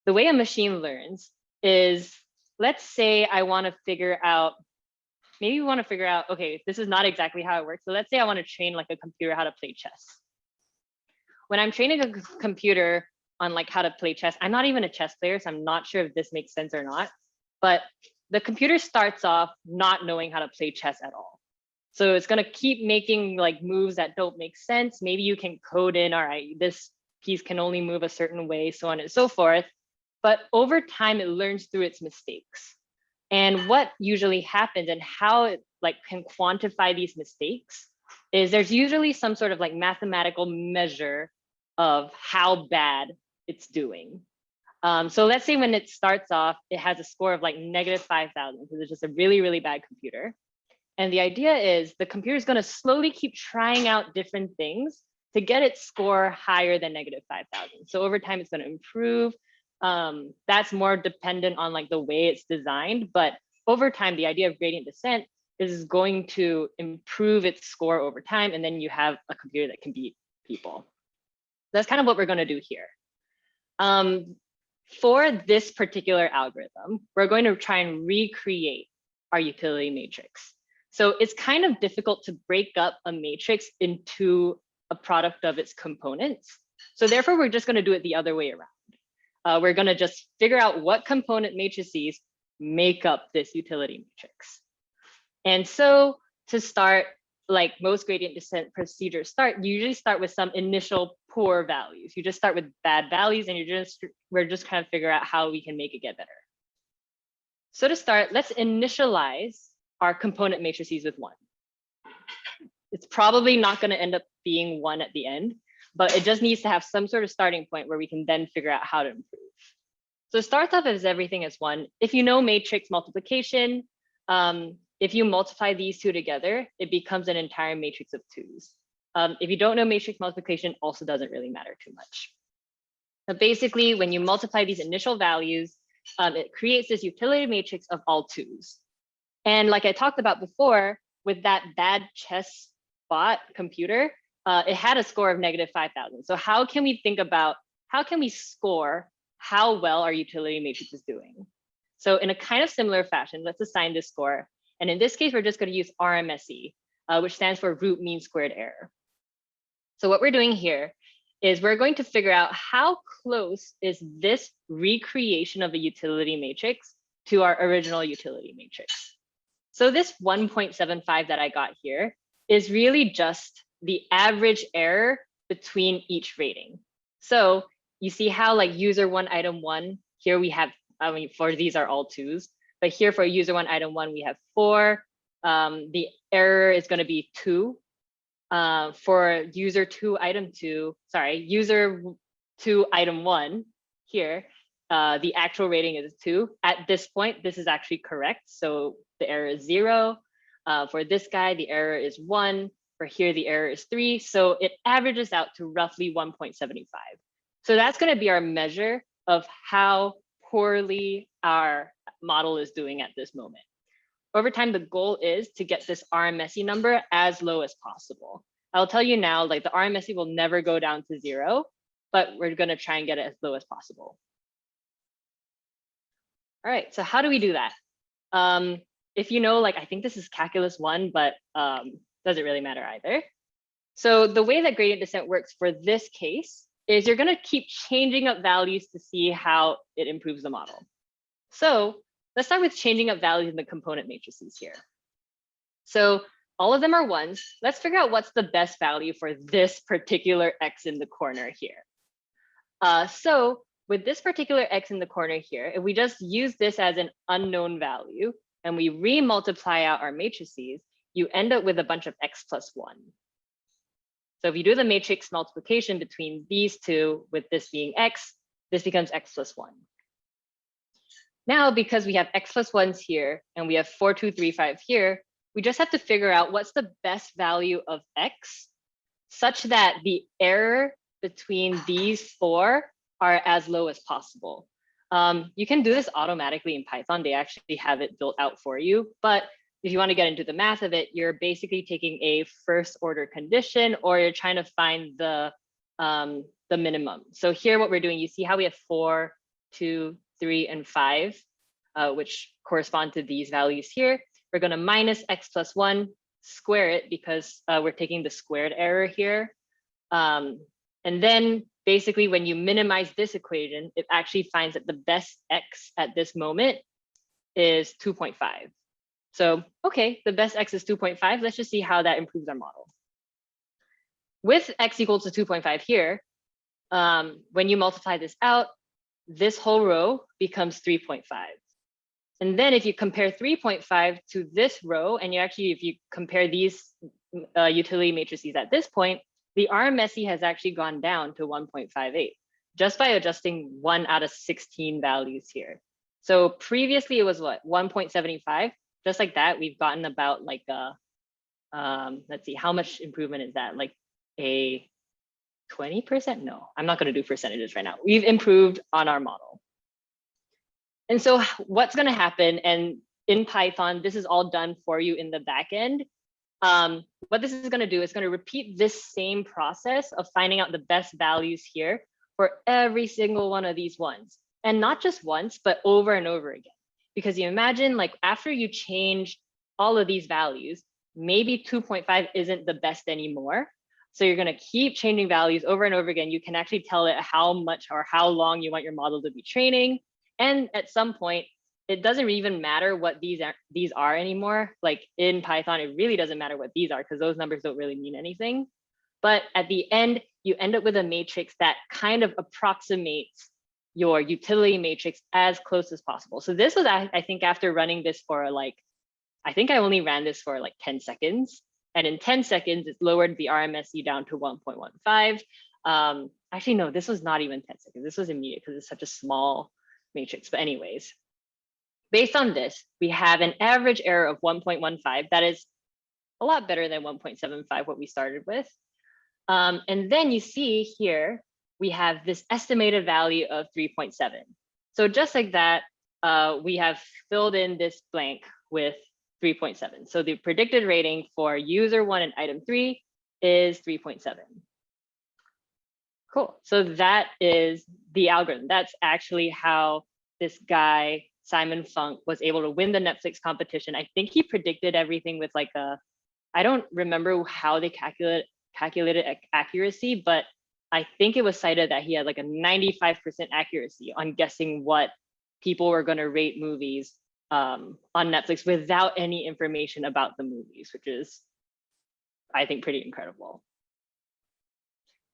the way a machine learns is, let's say I want to figure out, maybe we want to figure out, okay, this is not exactly how it works. So let's say I want to train like a computer how to play chess. When I'm training a computer on like how to play chess, I'm not even a chess player, so I'm not sure if this makes sense or not, but the computer starts off not knowing how to play chess at all. So it's going to keep making like moves that don't make sense. Maybe you can code in, all right, this piece can only move a certain way, so on and so forth. But over time, it learns through its mistakes. And what usually happens and how it like can quantify these mistakes is there's usually some sort of like mathematical measure of how bad it's doing. So let's say when it starts off, it has a score of like -5,000 because it's just a really, really bad computer. And the idea is the computer is going to slowly keep trying out different things to get its score higher than -5,000. So over time, it's going to improve. That's more dependent on like the way it's designed. But over time, the idea of gradient descent is going to improve its score over time. And then you have a computer that can beat people. That's kind of what we're going to do here. For this particular algorithm, we're going to try and recreate our utility matrix. So it's kind of difficult to break up a matrix into a product of its components. So therefore, we're just going to do it the other way around. We're going to just figure out what component matrices make up this utility matrix. And so to start, like most gradient descent procedures start, you usually start with some initial poor values. You just start with bad values and we're just kind of figure out how we can make it get better. So to start, let's initialize our component matrices with 1. It's probably not going to end up being 1 at the end, but it just needs to have some sort of starting point where we can then figure out how to improve. So it starts off as everything as 1. If you know matrix multiplication, if you multiply these two together, it becomes an entire matrix of 2s. If you don't know matrix multiplication, also doesn't really matter too much. But basically, when you multiply these initial values, it creates this utility matrix of all 2s. And like I talked about before, with that bad chess bot computer, it had a score of -5,000. So how can we think about, how can we score how well our utility matrix is doing? So in a kind of similar fashion, let's assign this score. And in this case, we're just going to use RMSE, which stands for root mean squared error. So what we're doing here is we're going to figure out how close is this recreation of a utility matrix to our original utility matrix. So this 1.75 that I got here is really just the average error between each rating. So you see how like user 1 item 1, here we have, for these are all 2s, but here for user 1 item 1, we have 4. The error is going to be 2. For user 2 item 2, sorry, user 2 item 1 here, the actual rating is 2. At this point, this is actually correct. So the error is 0. For this guy, the error is 1. For here, the error is 3. So it averages out to roughly 1.75. So that's going to be our measure of how poorly our model is doing at this moment. Over time, the goal is to get this RMSE number as low as possible. I'll tell you now, like the RMSE will never go down to 0, but we're going to try and get it as low as possible. All right, so how do we do that? If you know, like I think this is calculus 1, but doesn't really matter either. So the way that gradient descent works for this case is you're going to keep changing up values to see how it improves the model. So let's start with changing up values in the component matrices here. So all of them are 1s. Let's figure out what's the best value for this particular x in the corner here. So with this particular x in the corner here, if we just use this as an unknown value and we re-multiply out our matrices, you end up with a bunch of x plus 1. So if you do the matrix multiplication between these two, with this being x, this becomes x plus 1. Now, because we have x plus 1s here and we have 4, 2, 3, 5 here, we just have to figure out what's the best value of x such that the error between these 4 are as low as possible. You can do this automatically in Python. They actually have it built out for you. But if you want to get into the math of it, you're basically taking a first order condition, or you're trying to find the minimum. So here what we're doing, you see how we have 4, 2, 3, and 5, which correspond to these values here. We're going to minus x plus 1, square it because we're taking the squared error here. And then basically when you minimize this equation, it actually finds that the best x at this moment is 2.5. So, okay, the best x is 2.5. Let's just see how that improves our model. With x equals to 2.5 here, when you multiply this out, this whole row becomes 3.5. And then if you compare 3.5 to this row, and if you compare these utility matrices at this point, the RMSE has actually gone down to 1.58 just by adjusting 1 out of 16 values here. So previously it was what, 1.75? Just like that, we've gotten about like let's see, how much improvement is that? Like a 20%? No, I'm not going to do percentages right now. We've improved on our model. And so what's going to happen, and in Python, this is all done for you in the back end. What this is going to do is going to repeat this same process of finding out the best values here for every single one of these ones. And not just once, but over and over again. Because you imagine, like, after you change all of these values, maybe 2.5 isn't the best anymore. So you're going to keep changing values over and over again. You can actually tell it how much or how long you want your model to be training. And at some point, it doesn't even matter what these are anymore. Like in Python, it really doesn't matter what these are because those numbers don't really mean anything. But at the end, you end up with a matrix that kind of approximates your utility matrix as close as possible. So this was, I think, after running this for like, I think I only ran this for like 10 seconds. And in 10 seconds, it's lowered the RMSE down to 1.15. Actually, no, this was not even 10 seconds. This was immediate because it's such a small matrix. But anyways, based on this, we have an average error of 1.15. That is a lot better than 1.75, what we started with. And then you see here, we have this estimated value of 3.7. So just like that, we have filled in this blank with 3.7. So the predicted rating for user 1 and item 3 is 3.7. Cool. So that is the algorithm. That's actually how this guy, Simon Funk, was able to win the Netflix competition. I think he predicted everything with like I don't remember how they calculated accuracy, but I think it was cited that he had like a 95% accuracy on guessing what people were going to rate movies on Netflix without any information about the movies, which is, I think, pretty incredible.